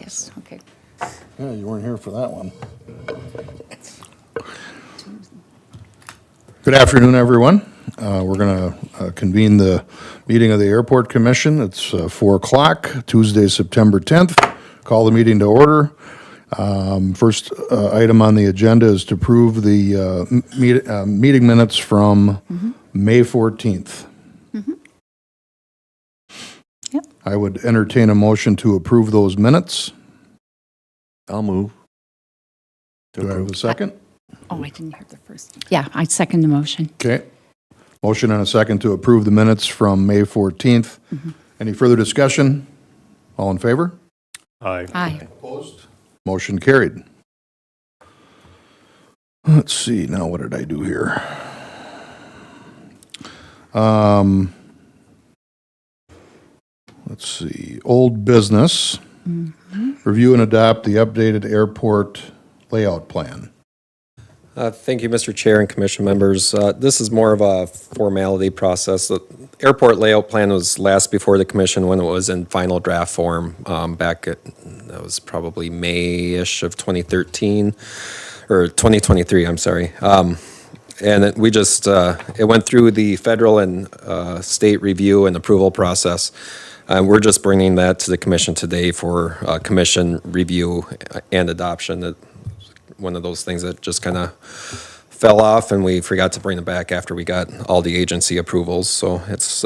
Yes, okay. Yeah, you weren't here for that one. Good afternoon, everyone. We're going to convene the meeting of the Airport Commission. It's 4 o'clock, Tuesday, September 10th. Call the meeting to order. First item on the agenda is to approve the meeting minutes from May 14th. Yep. I would entertain a motion to approve those minutes. I'll move. Do I have a second? Oh, I didn't hear the first. Yeah, I second the motion. Okay. Motion and a second to approve the minutes from May 14th. Any further discussion? All in favor? Aye. Aye. Opposed? Motion carried. Let's see, now what did I do here? Let's see, old business. Review and adopt the updated airport layout plan. Thank you, Mr. Chair and Commission members. This is more of a formality process. The airport layout plan was last before the Commission when it was in final draft form back at, that was probably May-ish of 2013, or 2023, I'm sorry. And it went through the federal and state review and approval process. We're just bringing that to the Commission today for Commission review and adoption. One of those things that just kind of fell off and we forgot to bring it back after we got all the agency approvals. So it's,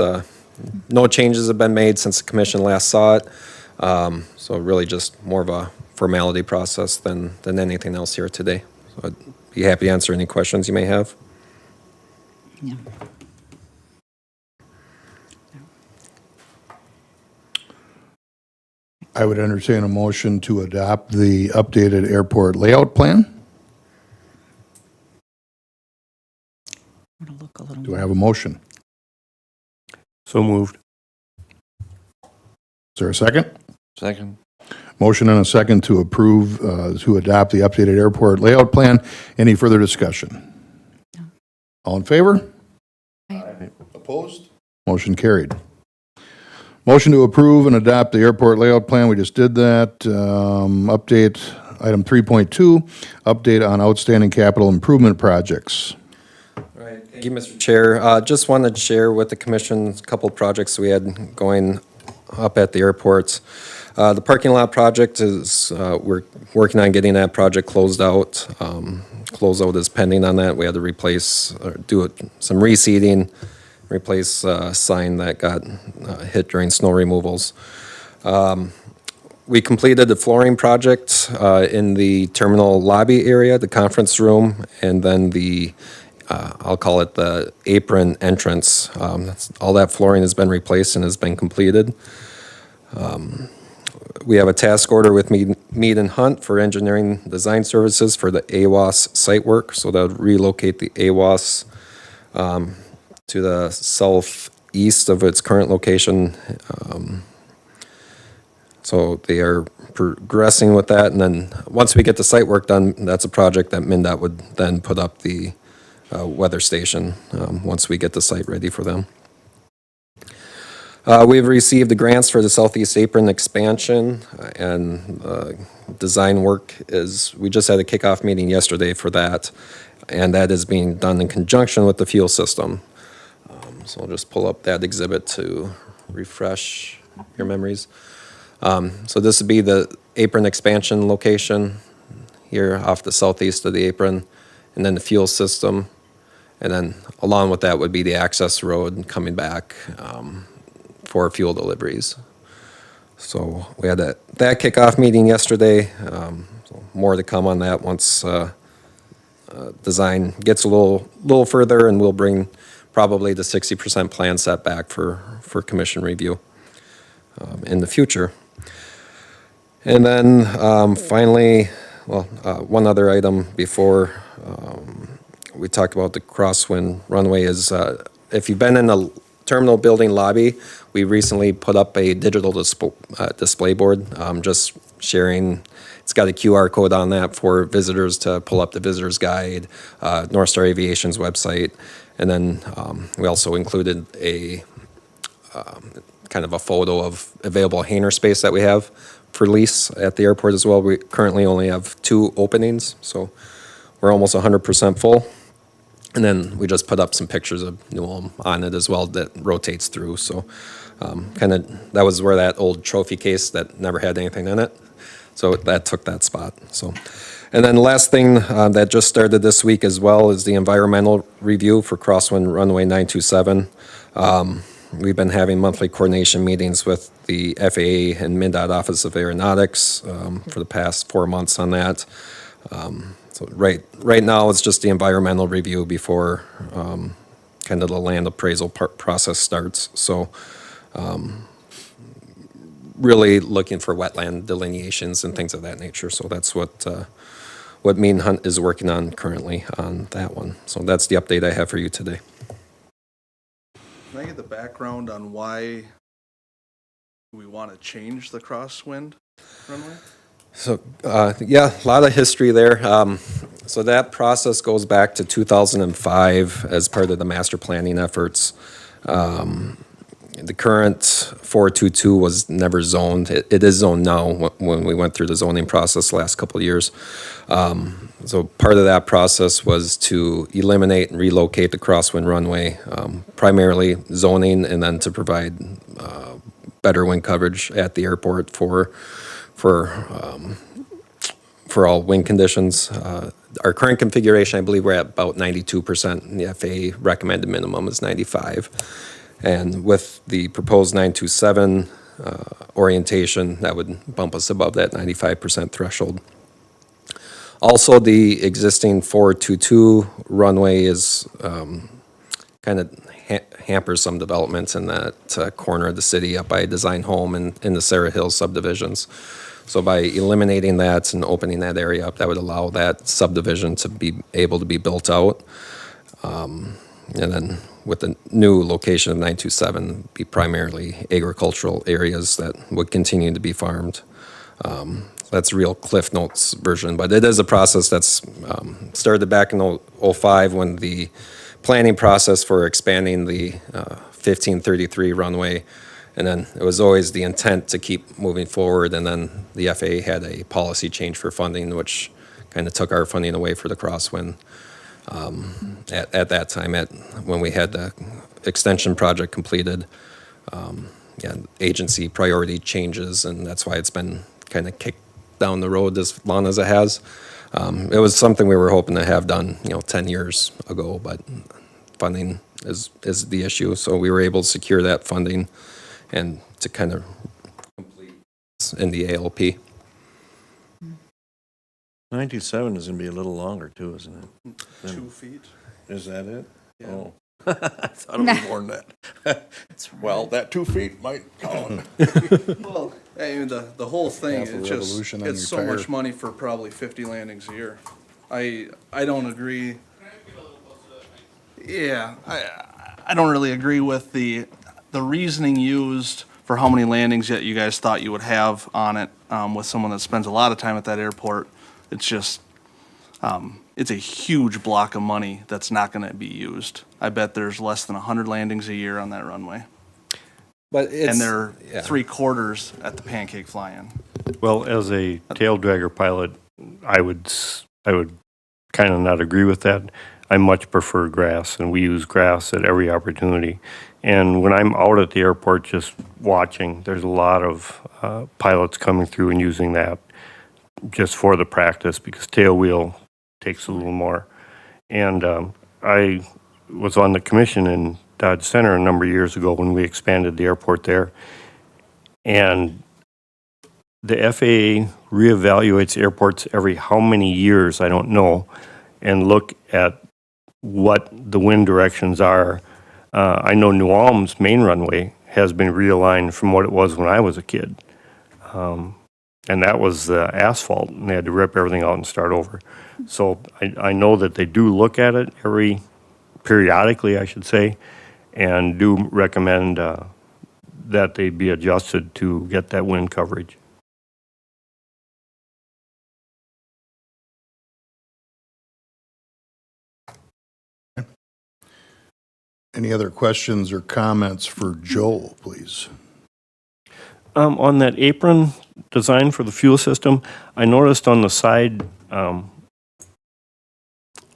no changes have been made since the Commission last saw it. So really just more of a formality process than anything else here today. So I'd be happy to answer any questions you may have. Yeah. I would entertain a motion to adopt the updated airport layout plan. I'm gonna look a little Do I more. have a motion? So moved. Is there a second? Second. Motion and a second to approve, to adopt the updated airport layout plan. Any further discussion? No. All in favor? Aye. Opposed? Motion carried. Motion to approve and adopt the airport layout plan. We just did that. Update, item 3.2, update on outstanding capital improvement projects. Right. Thank you, Mr. Chair. Just wanted to share with the Commission a couple of projects we had going up at the airports. The parking lot project is, we're working on getting that project closed out. Closeout is pending on that. We had to replace, or do some reseeding, replace a sign that got hit during snow removals. We completed the flooring project in the terminal lobby area, the conference room, and then the I'll call it the apron entrance. All that flooring has been replaced and has been completed. We have a task order with Mead and Hunt for engineering design services for the AWAS site work. So that would relocate the AWAS to the southeast of its current location. So they are progressing with that. And then once we get the site work done, that's a project that MnDOT would then put up the weather station once we get the site ready for them. We've received the grants for the Southeast Apron expansion and design work we just had a kickoff meeting yesterday for that. And that is being done in conjunction with the fuel system. So I'll just pull up that exhibit to refresh your memories. So this would be the apron expansion location here off the southeast of the apron, and then the fuel system. And then along with that would be the access road coming back for fuel deliveries. So we had that kickoff meeting yesterday. So more to come on that once design gets a little further, and we'll bring probably the 60% plan set back for Commission review in the future. And then finally, well, one other item before we talked about the crosswind runway is if you've been in the terminal building lobby, we recently put up a digital display board, just sharing. It's got a QR code on that for visitors to pull up the visitor's guide, North Star Aviation's website. And then we also included a kind of a photo of available hangar space that we have for lease at the airport as well. We currently only have 2 openings, so we're almost 100% full. And then we just put up some pictures of New Ulm on it as well that rotates through. So that was where that old trophy case that never had anything in it. So that took that spot. So, and then the last thing that just started this week as well is the environmental review for Crosswind Runway 927. We've been having monthly coordination meetings with the FAA and MnDOT Office of Aeronautics for the past 4 months on that. So right now, it's just the environmental review before kind of the land appraisal process starts. So really looking for wetland delineations and things of that nature. So that's what me and Hunt is working on currently on that one. So that's the update I have for you today. Can I get the background on why we want to change the crosswind runway? So, yeah, a lot of history there. So that process goes back to 2005 as part of the master planning efforts. The current 422 was never zoned. It is zoned now when we went through the zoning process the last couple of years. So part of that process was to eliminate and relocate the crosswind runway, primarily zoning, and then to provide better wind coverage at the airport for all wind conditions. Our current configuration, I believe we're at about 92%, and the FAA recommended minimum is 95. And with the proposed 927 orientation, that would bump us above that 95% threshold. Also, the existing 422 runway is kind of hampers some developments in that corner of the city up by Design Home and in the Sarah Hills subdivisions. So by eliminating that and opening that area up, that would allow that subdivision to be able to be built out. And then with the new location of 927, be primarily agricultural areas that would continue to be farmed. That's a real Cliff Notes version, but it is a process that's started back in 05 when the planning process for expanding the 1533 runway, and then it was always the intent to keep moving forward, and then the FAA had a policy change for funding, which kind of took our funding away for the crosswind. At that time, when we had the extension project completed, agency priority changes, and that's why it's been kind of kicked down the road as long as it has. It was something we were hoping to have done, 10 years ago, but funding is the issue. So we were able to secure that funding and to kind of complete in the ALP. 97 is going to be a little longer too, isn't it? 2 feet. Is that it? Yeah. Oh. I thought it was more than that. Well, that 2 feet might count. Well, I mean, the whole thing, Half a it's just, revolution on it's your so much tire. money for probably 50 landings a year. I don't agree. Yeah, I don't really agree with the reasoning used for how many landings yet you guys thought you would have on it, with someone that spends a lot of time at that airport. It's just, it's a huge block of money that's not gonna be used. I bet there's less than 100 landings a year on that runway. But it's, And they're yeah. 3/4 at the pancake fly-in. Well, as a tail dragger pilot, I would kind of not agree with that. I much prefer grass, and we use grass at every opportunity. And when I'm out at the airport just watching, there's a lot of pilots coming through and using that just for the practice, because tail wheel takes a little more. And I was on the commission in Dodge Center a number of years ago when we expanded the airport there. And the FAA reevaluates airports every how many years, I don't know, and look at what the wind directions are. I know New Ulm's main runway has been realigned from what it was when I was a kid. And that was asphalt, and they had to rip everything out and start over. So I know that they do look at it periodically, I should say, and do recommend that they be adjusted to get that wind coverage. Any other questions or comments for Joel, please? On that apron design for the fuel system, I noticed on the side, on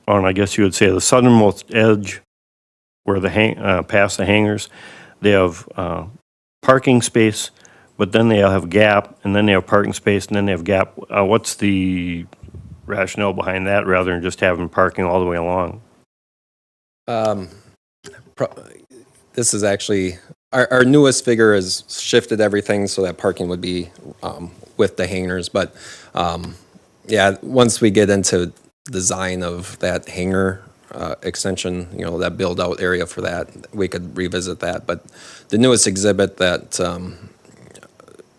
I guess you would say the southernmost edge, where the past the hangars, they have parking space, but then they have gap, and then they have parking space, and then they have gap. What's the rationale behind that, rather than just having parking all the way along? This is actually, our newest figure has shifted everything so that parking would be with the hangars. But yeah, once we get into design of that hangar extension, that build out area for that, we could revisit that. But the newest exhibit that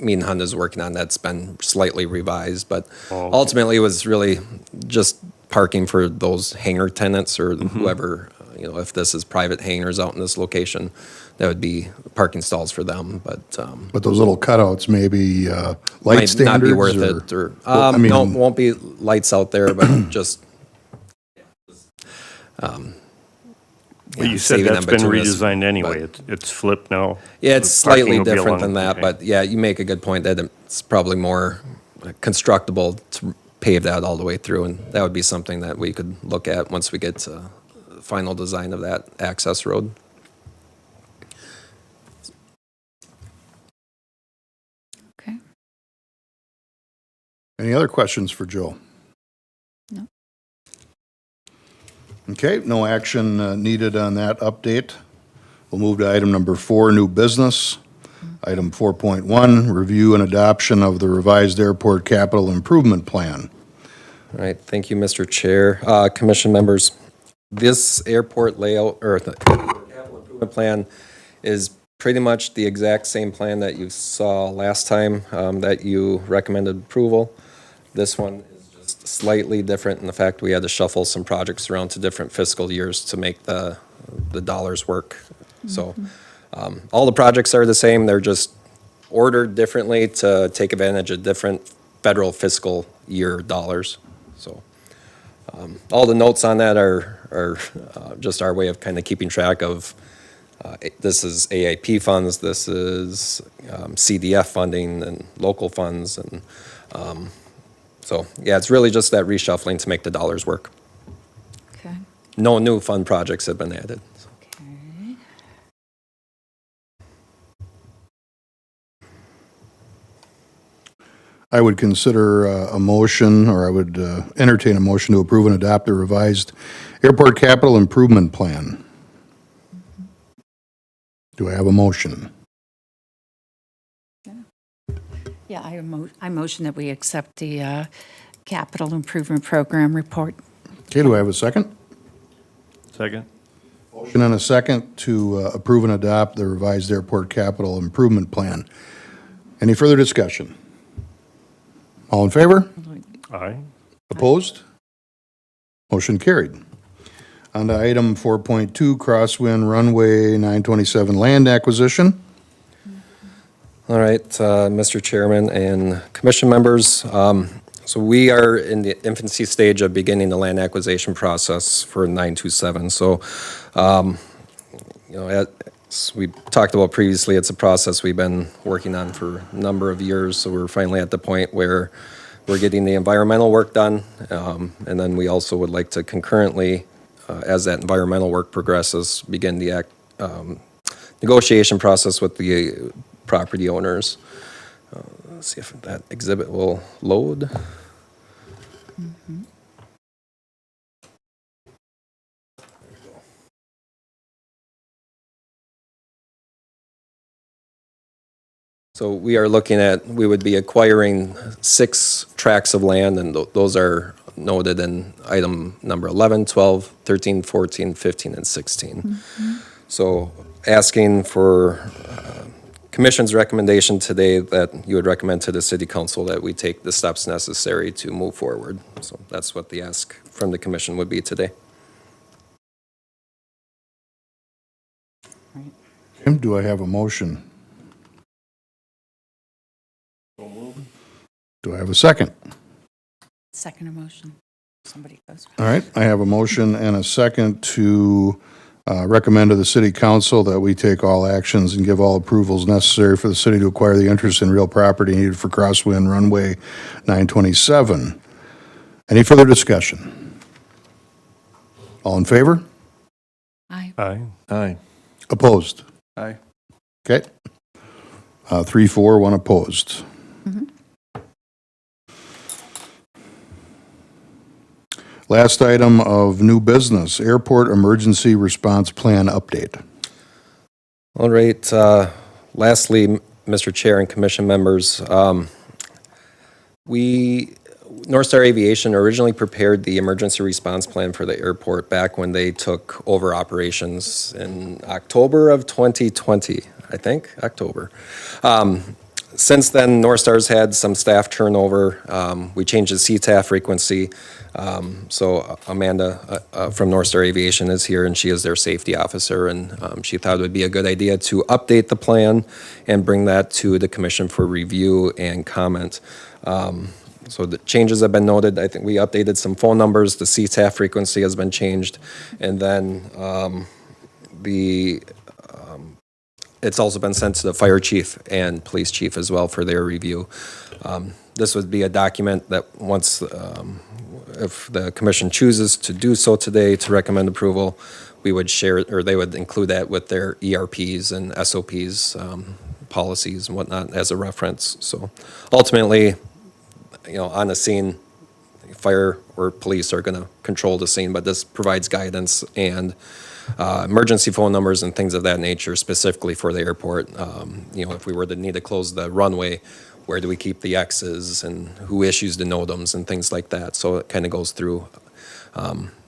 me and Honda's working on, that's been slightly revised. But ultimately, it was really just parking for those hangar tenants or whoever, if this is private hangars out in this location, that would be parking stalls for them. But those little cutouts, maybe light might standards? not be worth it. Or Well, I mean- no, won't be lights out there, but just. But you said saving that's them been bituminous, redesigned anyway. but- It's flipped now. Yeah, it's The parking slightly will be different along- than that, okay. but yeah, you make a good point that it's probably more constructible to pave that all the way through, and that would be something that we could look at once we get to the final design of that access road. Okay. Any other questions for Joe? No. Okay, no action needed on that update. We'll move to item number 4, new business. Item 4.1, review and adoption of the revised airport capital improvement plan. All right, thank you, Mr. Chair. Commission members, this airport layout, or the capital improvement plan is pretty much the exact same plan that you saw last time that you recommended approval. This one is just slightly different in the fact we had to shuffle some projects around to different fiscal years to make the dollars work. So all the projects are the same, they're just ordered differently to take advantage of different federal fiscal year dollars. So all the notes on that are just our way of kind of keeping track of, this is AIP funds, this is CDF funding and local funds. And so, yeah, it's really just that reshuffling to make the dollars work. Okay. No new fund projects have been added. Okay. I would consider a motion, or I would entertain a motion to approve and adopt the revised airport capital improvement plan. Do I have a motion? Yeah, I motion that we accept the capital improvement program report. Okay, do I have a second? Second? Motion and a second to approve and adopt the revised airport capital improvement plan. Any further discussion? All in favor? Aye. Opposed? Motion carried. On to item 4.2, Crosswind Runway 927 land acquisition. All right, Mr. Chairman and commission members, so we are in the infancy stage of beginning the land acquisition process for 927. So, as we talked about previously, it's a process we've been working on for a number of years. So we're finally at the point where we're getting the environmental work done. And then we also would like to concurrently, as that environmental work progresses, begin the negotiation process with the property owners. Let's see if that exhibit will load. So we are looking at, we would be acquiring 6 tracts of land, and those are noted in item number 11, 12, 13, 14, 15, and 16. So asking for Commission's recommendation today that you would recommend to the City Council that we take the steps necessary to move forward. So that's what the ask from the Commission would be today. Tim, do I have a motion? Do I have a second? Second motion. Somebody goes. All right, I have a motion and a second to recommend to the city council that we take all actions and give all approvals necessary for the city to acquire the interest in real property needed for Crossway and Runway 927. Any further discussion? All in favor? Aye. Aye. Aye. Opposed? Aye. Okay. 3-4, one opposed. Last item of new business, Airport Emergency Response Plan update. All right, lastly, Mr. Chair and commission members, North Star Aviation originally prepared the emergency response plan for the airport back when they took over operations in October of 2020, I think, October. Since then, North Star's had some staff turnover. We changed the CTAF frequency. So Amanda from North Star Aviation is here, and she is their safety officer, and she thought it would be a good idea to update the plan and bring that to the commission for review and comment. So the changes have been noted. I think we updated some phone numbers. The CTAF frequency has been changed, and then it's also been sent to the fire chief and police chief as well for their review. This would be a document that once, if the commission chooses to do so today to recommend approval, we would share, or they would include that with their ERPs and SOPs, policies and whatnot as a reference. So ultimately, on the scene, fire or police are going to control the scene, but this provides guidance and emergency phone numbers and things of that nature specifically for the airport. If we were to need to close the runway, where do we keep the X's and who issues the NOTAMs and things like that. So it kind of goes through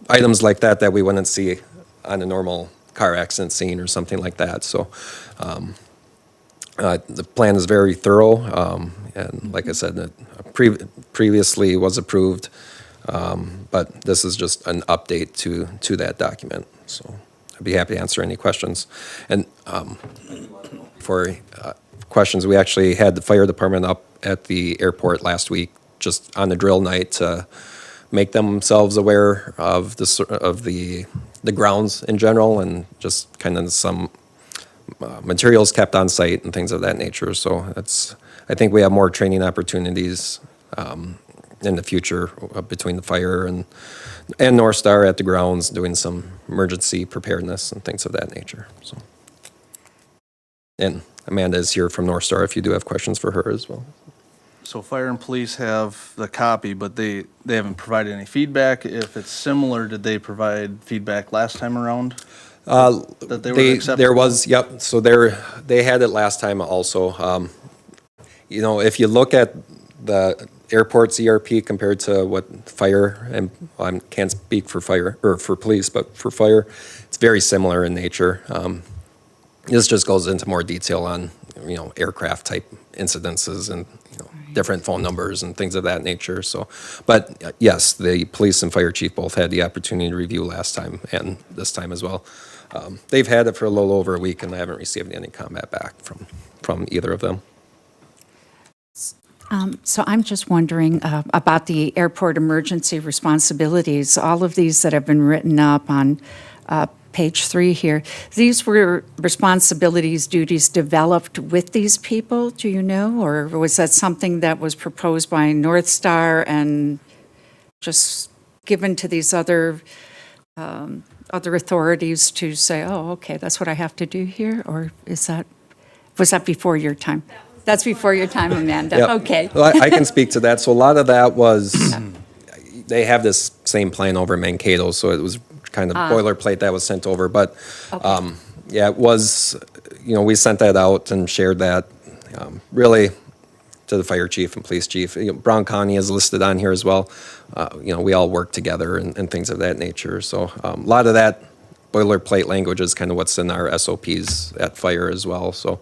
items like that we wouldn't see on a normal car accident scene or something like that. So the plan is very thorough, and like I said, it previously was approved, but this is just an update to that document. So I'd be happy to answer any questions. And for questions, we actually had the fire department up at the airport last week, just on the drill night, to make themselves aware of the grounds in general, and just kind of some materials kept on site and things of that nature. So I think we have more training opportunities in the future between the fire and North Star at the grounds, doing some emergency preparedness and things of that nature. So, and Amanda is here from North Star if you do have questions for her as well. So fire and police have the copy, but they haven't provided any feedback. If it's similar, did they provide feedback last time around? That they were acceptable? There was, yep. So they had it last time also. If you look at the airport's ERP compared to what fire, and I can't speak for fire or for police, but for fire, it's very similar in nature. This just goes into more detail on, aircraft type incidences and, different phone numbers and things of that nature. So, but yes, the police and fire chief both had the opportunity to review last time and this time as well. They've had it for a little over a week, and I haven't received any comment back from either of them. So I'm just wondering about the airport emergency responsibilities, all of these that have been written up on page 3 here. These were responsibilities, duties developed with these people, do you know? Or was that something that was proposed by North Star and just given to these other authorities to say, oh, okay, that's what I have to do here? Or was that before your time? That's before your time, Amanda. Yep. Okay. Well, I can speak to that. So a lot of that was, they have this same plan over in Mankato, so it was kind of boilerplate that was sent over. But it was, we sent that out and shared that really to the fire chief and police chief. Brown County is listed on here as well. We all work together and things of that nature. So a lot of that boilerplate language is kind of what's in our SOPs at fire as well. So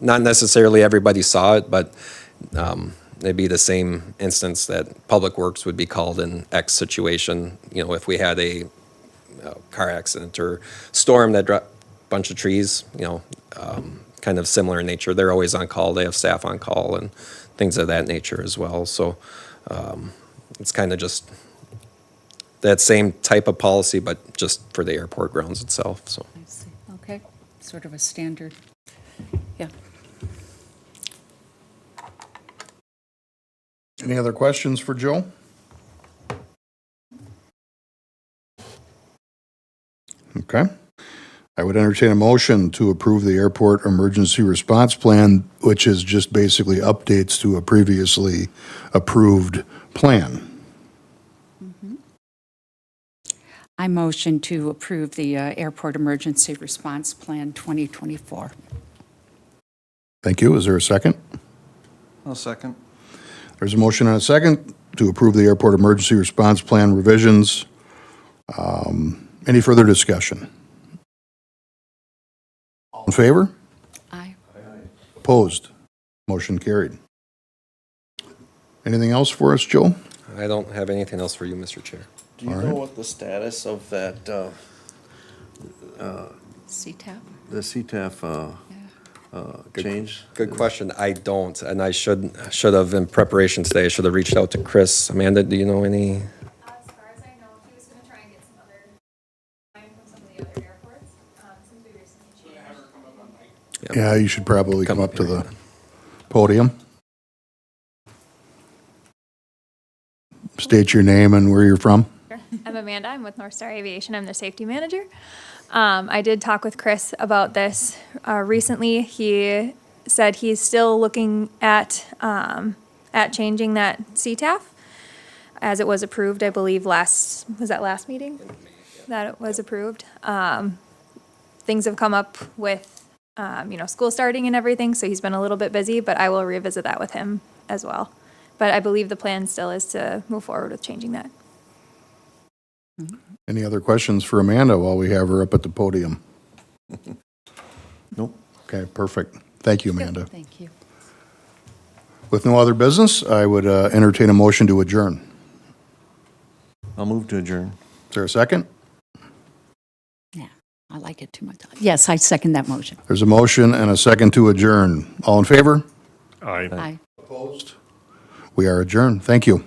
not necessarily everybody saw it, but it'd be the same instance that Public Works would be called in X situation. If we had a car accident or storm that dropped a bunch of trees, kind of similar in nature. They're always on call. They have staff on call and things of that nature as well. So it's kind of just that same type of policy, but just for the airport grounds itself, so. I see. Okay, sort of a standard, yeah. Any other questions for Joe? Okay. I would entertain a motion to approve the airport emergency response plan, which is just basically updates to a previously approved plan. I motion to approve the Airport Emergency Response Plan 2024. Thank you. Is there a second? I'll second. There's a motion and a second to approve the airport emergency response plan revisions. Any further discussion? All in favor? Aye. Opposed? Motion carried. Anything else for us, Joe? I don't have anything else for you, Mr. Chair. Do you know what the status of that, CTAP? the CTAF, change? Good question. I don't, and I should have, in preparation today, I should have reached out to Chris. Amanda, do you know any? As far as I know, he was gonna try and get some other time from some of the other airports, since we recently changed. Yeah, you should probably come up to the podium. State your name and where you're from. I'm Amanda, I'm with North Star Aviation, I'm the safety manager. I did talk with Chris about this, recently. He said he's still looking at changing that CTAF, as it was approved, I believe, was that last meeting? That it was approved. Things have come up with, school starting and everything, so he's been a little bit busy, but I will revisit that with him as well. But I believe the plan still is to move forward with changing that. Any other questions for Amanda while we have her up at the podium? Nope. Okay, perfect. Thank you, Amanda. Thank you. With no other business, I would entertain a motion to adjourn. I'll move to adjourn. Is there a second? Yeah, I like it too much. Yes, I second that motion. There's a motion and a second to adjourn. All in favor? Aye. Aye. Opposed? We are adjourned. Thank you.